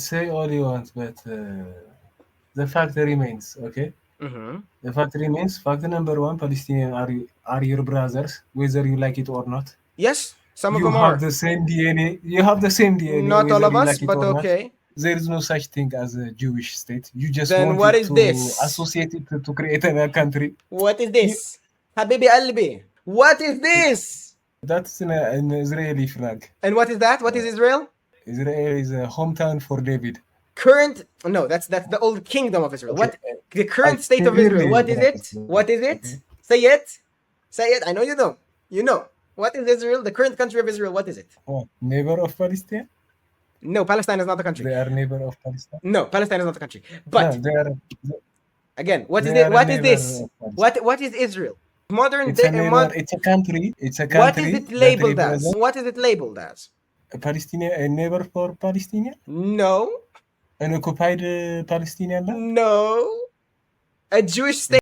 Say all you want, but the fact remains, okay? Mm-hmm. The fact remains, fact number one, Palestinian are your brothers, whether you like it or not. Yes, some of You them have are. the same DNA. You have the same DNA, Not all whether of you us, like it but or not. okay. There is no such thing as a Jewish state. You just Then what wanted is to this? associate it to create a country. What is You, this? Habibi Albi. What is this? that's an Israeli flag. And what is that? What is Israel? Israel is a hometown for David. Current no, that's the old kingdom of Israel. Okay, What the current state of Israel? clearly, What is it? What is it? okay. Say it. Say it. I know you know. You know. What is Israel? The current country of Israel, what is it? Oh, neighbor of Palestine? No, Palestine is not the country. They are neighbor of Palestine? No, Palestine is not the country. No, But they again, what is they it? are a What is neighbor this? of Palestine. What is Israel? Modern It's a day neighbor. It's a country. It's a what is country it that labeled as? represents What is it labeled as? a Palestinian, a neighbor for Palestinian, No. an occupied Palestinian land. No. A Jewish state.